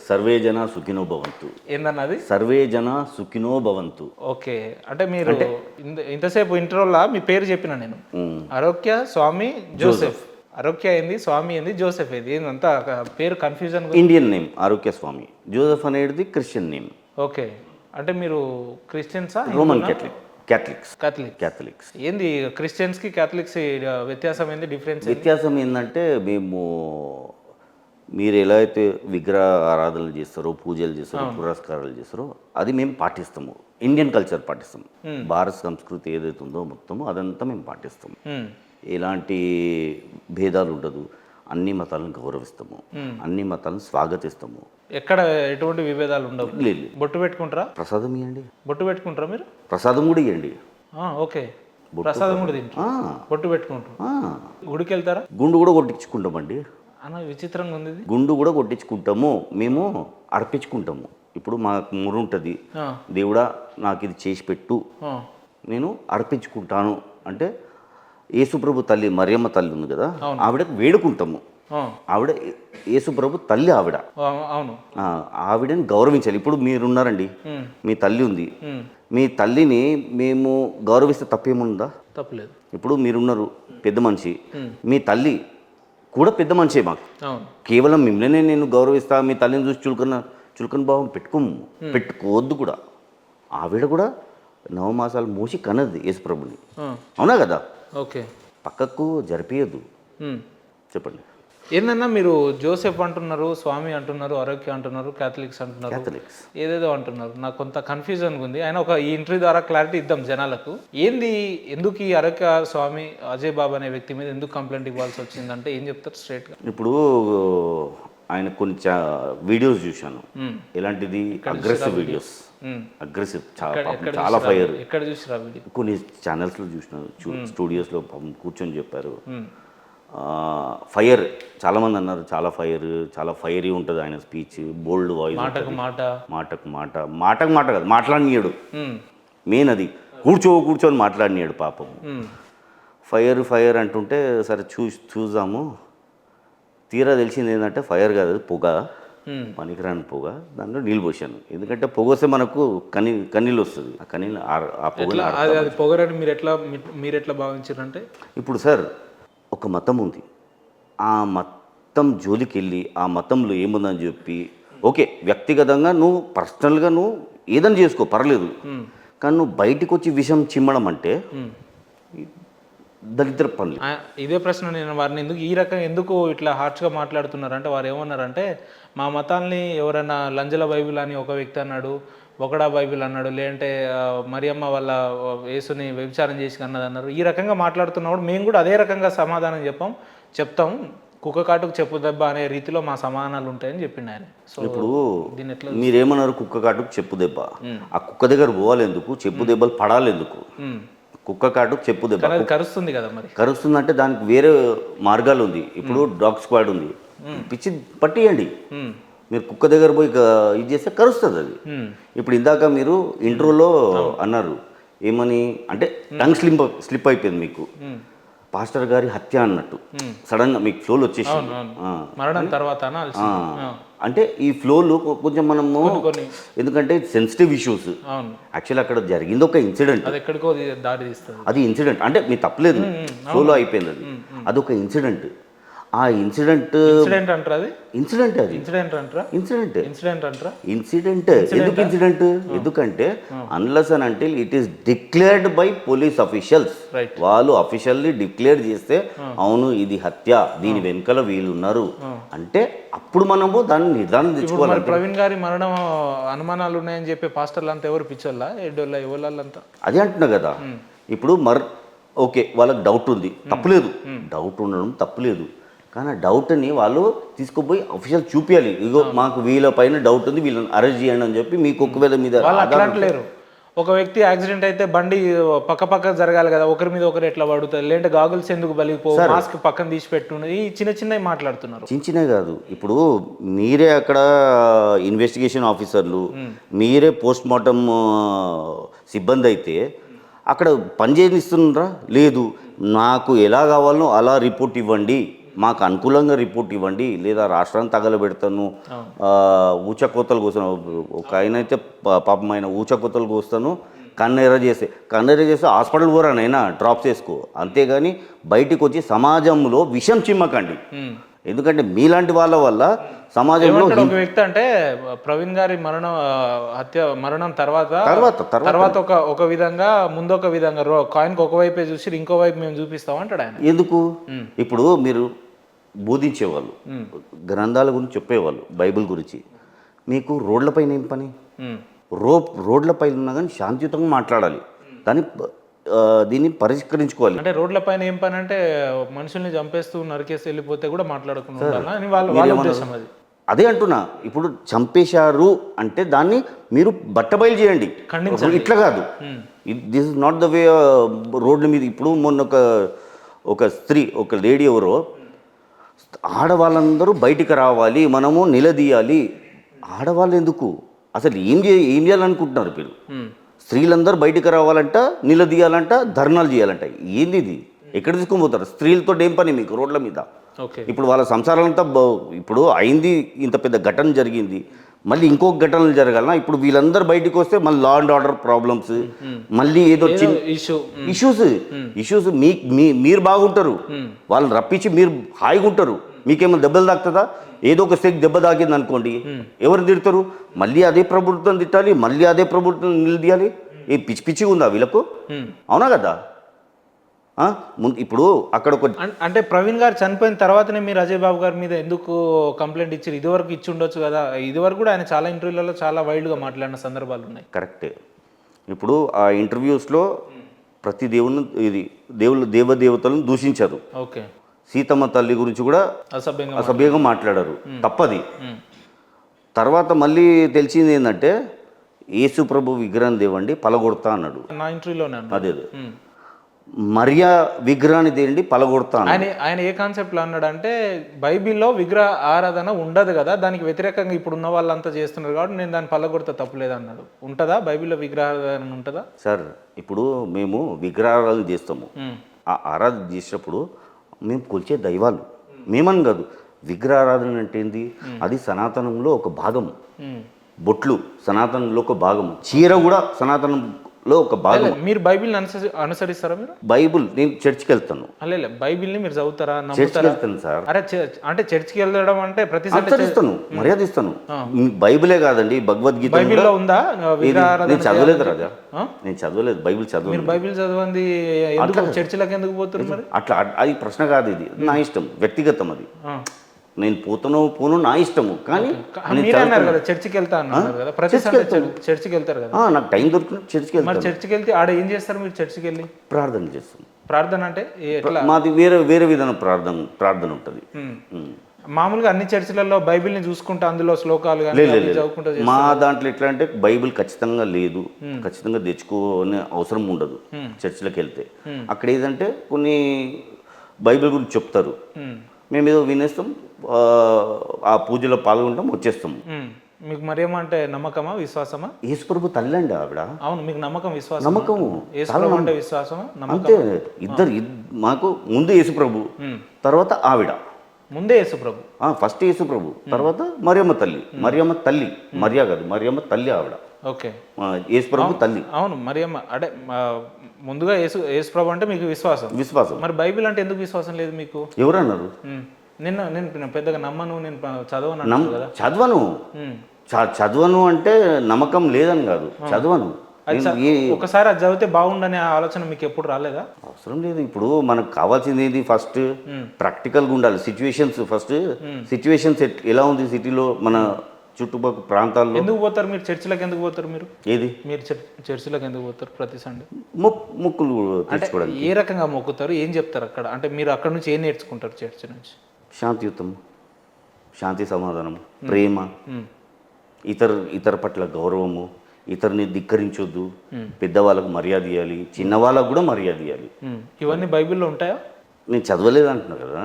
Survey జన సుఖినో భవంతు. ఏందన్నది సర్వే జన సుఖినో భవంతు. ఓకే, అంటే మీరు ఇంతసేపు ఇంటర్వ్యూలో మీ పేరు చెప్పిన నేను, ఆరోగ్య స్వామి జోసెఫ్. ఆరోగ్య ఏంది, స్వామి ఏంది, జోసెఫ్ ఏంది, ఏందంతా పేరు confusion. Indian name Arogya Swami, Joseph అనేది క్రిస్టియన్ నేమ్. ఓకే, అంటే మీరు క్రిస్టియన్సా? Roman Catholics. క్యాథలిక్స్ ఏంది క్రిస్టియన్స్ కి క్యాథలిక్స్ వ్యత్యాసం ఏంది, డిఫరెన్స్? వ్యత్యాసం ఏంటంటే మీరు ఎలా అయితే విగ్రహ ఆరాధనలు చేస్తారో, పూజలు చేస్తారో, పురస్కారాలు చేస్తారో అది మేము పాటిస్తాము. Indian culture పాటిస్తాము. భారత సంస్కృతి ఏదైతే ఉందో మొత్తము అదంతా మేము పాటిస్తాము. ఎలాంటి భేదాలు ఉండదు. అన్ని మతాలను గౌరవిస్తాము, అన్ని మతాలను స్వాగతిస్తాము. ఎక్కడ ఎటువంటి విభేదాలు ఉండవు. లేదు. బొట్టు పెట్టుకుంటారా? ప్రసాదం ఇవ్వండి. బొట్టు పెట్టుకుంటారా మీరు? ప్రసాదం కూడా ఇవ్వండి. ఓకే, ప్రసాదం కూడా తింటారా? బొట్టు పెట్టుకుంటారు. గుడికి వెళ్తారా? గుండు కూడా కొట్టించుకుంటామండి. అన్న విచిత్రంగా ఉంది. గుండు కూడా కొట్టించుకుంటాము, మేము అర్పించుకుంటాము. ఇప్పుడు మాకు మురు ఉంటుంది, దేవుడా నాకు ఇది చేసి పెట్టు, నేను అర్పించుకుంటాను అంటే యేసుప్రభు తల్లి మరియమ్మ తల్లి ఉంది కదా, ఆవిడకి వేడుకుంటాము. ఆవిడ యేసుప్రభు తల్లి ఆవిడ. అవును, ఆవిడని గౌరవించాలి. ఇప్పుడు మీరున్నారండి, మీ తల్లి ఉంది, మీ తల్లిని మేము గౌరవిస్తే తప్పేముందా? తప్పలేదు. ఇప్పుడు మీరున్నారు పెద్ద మనిషి, మీ తల్లి కూడా పెద్ద మనిషే. మాకు కేవలం మిమ్మల్నే నేను గౌరవిస్తా, మీ తల్లిని చూసి చులకన భావం పెట్టుకోవద్దు కూడా. ఆవిడ కూడా 9 మాసాలు మోసి కన్నది యేసుప్రభుని, అవునా కదా? ఓకే, పక్కకు జరిపేయద్దు. చెప్పండి. ఏందన్నా మీరు జోసెఫ్ అంటున్నారు, స్వామి అంటున్నారు, ఆరోగ్య అంటున్నారు, క్యాథలిక్స్ అంటున్నారు, ఏదేదో అంటున్నారు. నాకు కొంత కన్ఫ్యూజన్గా ఉంది. ఆయన ఈ ఇంటర్వ్యూ ద్వారా క్లారిటీ ఇద్దాం జనాలకు. ఏంది, ఎందుకు ఈ ఆరోగ్య స్వామి అజయ్ బాబు అనే వ్యక్తి మీద ఎందుకు కంప్లైంట్ ఇవ్వాల్సి వచ్చిందంటే ఏం చెప్తారు స్ట్రైట్గా? ఇప్పుడు ఆయన కొన్ని వీడియోస్ చూశాను. ఎలాంటిది అగ్రెసివ్ వీడియోస్, అగ్రెసివ్, చాలా ఫైర్. ఎక్కడ చూసిరా వీడియో? కొన్ని ఛానల్స్లో చూసినాను, స్టూడియోస్లో కూర్చొని చెప్పారు. ఫైర్, చాలామంది అన్నారు చాలా ఫైరీ ఉంటుంది ఆయన స్పీచ్, బోల్డ్ వాయిస్, మాటకు మాట కాదు, మాట్లాడినాడు. మెయిన్ అది కూర్చొని మాట్లాడినాడు పాపం. ఫైర్ అంటుంటే సరే చూద్దాము. తీరా తెలిసింది ఏంటంటే ఫైర్ కాదు, పొగ, పనికిరాని పొగ. దాంట్లో నీళ్ళు పోసాను, ఎందుకంటే పొగ వస్తే మనకు కన్నీళ్ళు వస్తుంది. ఆ కన్నీళ్ళు ఆ పొగరని మీరు ఎట్లా భావించారంటే, ఇప్పుడు సార్ ఒక మతం ఉంది, ఆ మతం జోలికి వెళ్ళి ఆ మతంలో ఏముందని చెప్పి, ఓకే వ్యక్తిగతంగా నువ్వు పర్సనల్గా నువ్వు ఏదైనా చేసుకో పర్లేదు, కానీ నువ్వు బయటికి వచ్చి విషం చిమ్మడం అంటే దరిద్ర పనులు. ఇదే ప్రశ్న నేను వారిని ఎందుకు ఇట్లా హార్ష్గా మాట్లాడుతున్నారంటే, వారు ఏమన్నారంటే మా మతాల్ని ఎవరైనా లంజల బైబిల్ అని ఒక వ్యక్తి అన్నాడు, బొకడా బైబిల్ అన్నాడు, లేదంటే మరియమ్మ వాళ్ళ యేసుని వ్యభిచారం చేసి అన్నది అన్నారు. ఈ రకంగా మాట్లాడుతున్నప్పుడు మేము కూడా అదే రకంగా సమాధానం చెప్తాం. కుక్క కాటుకు చెప్పు దెబ్బ అనే రీతిలో మా సమాధానాలు ఉంటాయని చెప్పిండు ఆయన. సో ఇప్పుడు మీరేమన్నారు, కుక్క కాటుకు చెప్పు దెబ్బ. ఆ కుక్క దగ్గర పోవాలి ఎందుకు? చెప్పు దెబ్బలు పడాలి ఎందుకు? కుక్క కాటుకు చెప్పు దెబ్బ కరుస్తుంది కదా, మరి కరుస్తుంది అంటే దానికి వేరే మార్గాలు ఉంది. ఇప్పుడు డాగ్ స్క్వాడ్ ఉంది, పిచ్చి పట్టియండి. మీరు కుక్క దగ్గర పోయి ఇది చేస్తే కరుస్తుంది అది. ఇప్పుడు ఇందాక మీరు ఇంట్రోలో అన్నారు ఏమని అంటే, టంగ్ స్లిప్ అయిపోయింది మీకు, పాస్టర్ గారి హత్య అన్నట్టు సడన్గా మీకు ఫ్లోలు వచ్చేసింది. మరణం తర్వాత అంటే ఈ ఫ్లోలు కొంచెం మనము, ఎందుకంటే సెన్సిటివ్ ఇష్యూస్. యాక్చువల్లీ అక్కడ జరిగింది ఒక ఇన్సిడెంట్, అది ఇన్సిడెంట్ అంటే మీ తప్పలేదు, ఫ్లోలో అయిపోయింది అది. అదొక ఇన్సిడెంట్. ఆ ఇన్సిడెంట్ ఎందుకంటే unless and until it is declared by police officials. వాళ్ళు అఫీషియల్లీ డిక్లేర్ చేస్తే అవును ఇది హత్య, దీని వెనుకల వీళ్ళు ఉన్నారు అంటే అప్పుడు మనము దాన్ని నిర్ధారణ తెచ్చుకోవాలి. ప్రవీణ్ గారి మరణం అనుమానాలు ఉన్నాయని చెప్పి పాస్టర్లు అంతా ఎవరు పిచ్చోళ్ళా, ఎవరంతా అదే అంటున్నా కదా. ఇప్పుడు ఓకే వాళ్ళకి డౌట్ ఉంది, తప్పులేదు, డౌట్ ఉండడం తప్పులేదు, కానీ ఆ డౌట్ని వాళ్ళు తీసుకుపోయి అఫీషియల్ చూపించాలి. ఇగో మాకు వీళ్ళ పైన డౌట్ ఉంది, వీళ్ళని అరెస్ట్ చేయండి అని చెప్పి. మీకు ఒకవేళ మీద లేరు, ఒక వ్యక్తి యాక్సిడెంట్ అయితే బండి పక్క జరగాలి కదా, ఒకరి మీద ఒకరు ఎట్లా పడుతుంది, లేదంటే గాగుల్స్ ఎందుకు బలిపో, మాస్క్ పక్కన తీసి పెట్టున్నది, చిన్నవి మాట్లాడుతున్నారు. చిన్న కాదు, ఇప్పుడు మీరే అక్కడ ఇన్వెస్టిగేషన్ ఆఫీసర్లు, మీరే పోస్ట్ మార్టం సిబ్బంది అయితే అక్కడ పని చేయనిస్తున్నారా? లేదు, నాకు ఎలా కావాలనో అలా రిపోర్ట్ ఇవ్వండి, మాకు అనుకూలంగా రిపోర్ట్ ఇవ్వండి, లేదా రాష్ట్రాన్ని తగలబెడతాను, ఊచకోతలు కూస్తాను. ఒక ఆయన అయితే పాపం ఆయన ఊచకోతలు కూస్తాను, కన్నెర చేస్తే హాస్పిటల్ పోరానైనా డ్రాప్స్ వేసుకో, అంతేగాని బయటికి వచ్చి సమాజంలో విషం చిమ్మకండి. ఎందుకంటే మీలాంటి వాళ్ళ వల్ల సమాజంలో ఒక వ్యక్తి అంటే ప్రవీణ్ గారి మరణం తర్వాత ఒక విధంగా ముందు ఒక విధంగా కాయిన్కి ఒకవైపే చూసి ఇంకో వైపు మేము చూపిస్తాం అంటాడు ఆయన. ఎందుకు? ఇప్పుడు మీరు బోధించేవాళ్ళు, గ్రంథాల గురించి చెప్పేవాళ్ళు, బైబిల్ గురించి, మీకు రోడ్లపైన ఏం పని? రోడ్లపైన ఉన్నా కానీ శాంతియుతంగా మాట్లాడాలి, దీన్ని పరిష్కరించుకోవాలి. అంటే రోడ్లపైన ఏం పని అంటే మనుషుల్ని చంపేస్తూ నరికేసి వెళ్ళిపోతే కూడా మాట్లాడుకుని వాళ్ళ ఉద్దేశం అది. అదే అంటున్నా, ఇప్పుడు చంపేశారు అంటే దాన్ని మీరు బట్టబయలు చేయండి, ఇట్లా కాదు. This is not the way. రోడ్ల మీద ఇప్పుడు మొన్న ఒక స్త్రీ, ఒక లేడీ ఎవరో, ఆడవాళ్ళందరూ బయటికి రావాలి, మనము నిలదీయాలి. ఆడవాళ్ళు ఎందుకు అసలు ఏం చేయాలనుకుంటున్నారు మీరు? స్త్రీలందరూ బయటికి రావాలంట, నిలదీయాలంట, ధర్నాలు చేయాలంట. ఏంది ఇది? ఎక్కడ తీసుకొని పోతారు? స్త్రీలతో ఏం పని మీకు రోడ్ల మీద? ఇప్పుడు వాళ్ళ సంసారాలంతా ఇప్పుడు అయింది, ఇంత పెద్ద ఘటన జరిగింది, మళ్ళీ ఇంకొక ఘటనలు జరగాలన్నా? ఇప్పుడు వీళ్ళందరూ బయటికి వస్తే మళ్ళీ లా అండ్ ఆర్డర్ ప్రాబ్లమ్స్, మళ్ళీ ఏదో ఇష్యూస్ మీరు బాగుంటారు, వాళ్ళని రప్పించి మీరు హాయిగా ఉంటారు, మీకేమో దెబ్బలు తాకుతుందా? ఏదో ఒక స్టేక్ దెబ్బ తాకింది అనుకోండి, ఎవరు తిడతారు? మళ్ళీ అదే ప్రభుత్వం తిట్టాలి, మళ్ళీ అదే ప్రభుత్వం నిలదీయాలి. ఏ పిచ్చిగా ఉందా వీళ్ళకు? అవునా కదా? ఇప్పుడు అక్కడ అంటే ప్రవీణ్ గారు చనిపోయిన తర్వాతనే మీరు అజయ్ బాబు గారి మీద ఎందుకు కంప్లైంట్ ఇచ్చారు? ఇదివరకు ఇచ్చి ఉండొచ్చు కదా. ఇదివరకు కూడా ఆయన చాలా ఇంటర్వ్యూలలో చాలా వైల్డ్గా మాట్లాడిన సందర్భాలు ఉన్నాయి. కరెక్టే. ఇప్పుడు ఆ ఇంటర్వ్యూస్లో ప్రతి దేవదేవతలను దూషించారు. ఓకే. సీతమ్మ తల్లి గురించి కూడా అసభ్యంగా మాట్లాడారు, తప్పది. తర్వాత మళ్ళీ తెలిసింది ఏంటంటే యేసు ప్రభు విగ్రహం దేవండి పలగొడతా అన్నాడు నా ఇంటర్వ్యూలోనే. అదే మరియా విగ్రహాన్ని తేండి పలగొడతా. ఆయన ఏ కాన్సెప్ట్లో అన్నాడు అంటే బైబిల్లో విగ్రహ ఆరాధన ఉండదు కదా, దానికి వ్యతిరేకంగా ఇప్పుడు ఉన్న వాళ్ళంతా చేస్తున్నారు కాబట్టి నేను దాన్ని పలగొడతా, తప్పులేదు అన్నాడు. ఉంటుందా బైబిల్లో విగ్రహారాధన? ఉంటుందా సార్? ఇప్పుడు మేము విగ్రహారాధన చేస్తాము, ఆ ఆరాధన చేసేటప్పుడు మేము కొలిచే దైవాలు మేమని కాదు. విగ్రహారాధన అంటే ఏంది? అది సనాతనంలో ఒక భాగం. బొట్లు సనాతనంలో ఒక భాగం, చీర కూడా సనాతనంలో ఒక భాగం. మీరు బైబిల్ని అనుసరిస్తారా? మీరు బైబిల్ నేను చర్చికి వెళ్తాను. అలే బైబిల్ని మీరు చదువుతారా? చర్చికి వెళ్తాను సార్. అరే అంటే చర్చికి వెళ్ళడం అంటే ప్రతిసారిస్తాను, మర్యాద ఇస్తాను. బైబిలే కాదండి, భగవద్గీత బైబిల్లో ఉందా? నేను చదవలేదు రాజా, నేను చదవలేదు బైబిల్. మీరు బైబిల్ చదవండి, చర్చిలకు ఎందుకు పోతున్నారు మరి? అట్లా అది ప్రశ్న కాదు, ఇది నా ఇష్టం, వ్యక్తిగతం. అది నేను పోను నా ఇష్టము. కానీ చర్చికి వెళ్తా అన్నారు కదా, ప్రతి చర్చికి వెళ్తారు కదా. నాకు టైం దొరికిన చర్చికి వెళ్తాను. చర్చికి వెళ్తే ఆడ ఏం చేస్తారు మీరు? చర్చికి వెళ్ళి ప్రార్థన చేస్తాం. ప్రార్థన అంటే మాది వేరే విధానం ప్రార్థన ఉంటుంది. మామూలుగా అన్ని చర్చిలలో బైబిల్ని చూసుకుంటే అందులో శ్లోకాలు చదువుకుంటూ. మా దాంట్లో ఎట్లా అంటే బైబిల్ ఖచ్చితంగా లేదు, ఖచ్చితంగా తెచ్చుకోనే అవసరం ఉండదు. చర్చిలకు వెళ్తే అక్కడ ఏదంటే కొన్ని బైబిల్ గురించి చెప్తారు, మేము ఏదో వినేస్తాం, ఆ పూజలో పాల్గొంటాం, వచ్చేస్తాం. మీకు మరేమంటే నమ్మకమా, విశ్వాసమా? యేసుప్రభు తల్లి అండి ఆవిడ. అవును, మీకు నమ్మకం, విశ్వాసం? నమ్మకము. అంటే విశ్వాసమా? అంతే. మాకు ముందు యేసుప్రభు, తర్వాత ఆవిడ. ముందే యేసుప్రభు, ఫస్ట్ యేసుప్రభు, తర్వాత మరియమ్మ తల్లి. మరియా కాదు, మరియమ్మ తల్లి ఆవిడ. ఓకే. యేసుప్రభు తల్లి. అవును, మరియమ్మ. అంటే ముందుగా యేసుప్రభు అంటే మీకు విశ్వాసం. మరి బైబిల్ అంటే ఎందుకు విశ్వాసం లేదు మీకు? ఎవరన్నారు? నేను పెద్దగా నమ్మను, నేను చదవను అంటే నమ్మకం లేదని కాదు, చదవను. ఒకసారి అది చదివితే బాగుండనే ఆలోచన మీకు ఎప్పుడు రాలేదా? అవసరం లేదు. ఇప్పుడు మనకు కావాల్సింది ఏంటి? ఫస్ట్ ప్రాక్టికల్గా ఉండాలి. సిచ్యువేషన్స్ ఎలా ఉంది సిటీలో, మన చుట్టుపక్కల ప్రాంతాల్లో. ఎందుకు పోతారు మీరు చర్చిలకు? ఎందుకు పోతారు మీరు? ఏది మీరు చర్చిలకు ఎందుకు పోతారు ప్రతి సండే? మొక్కులు తెచ్చుకోవడానికి. ఏ రకంగా మొక్కుతారు? ఏం చెప్తారు అక్కడ? అంటే మీరు అక్కడ నుంచి ఏం నేర్చుకుంటారు చర్చ్ నుంచి? శాంతియుతం, శాంతి, సమాధానం, ప్రేమ, ఇతర పట్ల గౌరవము, ఇతరుని ధిక్కరించొద్దు, పెద్దవాళ్ళకు మర్యాద ఇవ్వాలి, చిన్నవాళ్ళకు కూడా మర్యాద ఇవ్వాలి. ఇవన్నీ బైబిల్లో ఉంటాయా? నేను చదవలేదు అంటున్నా కదా.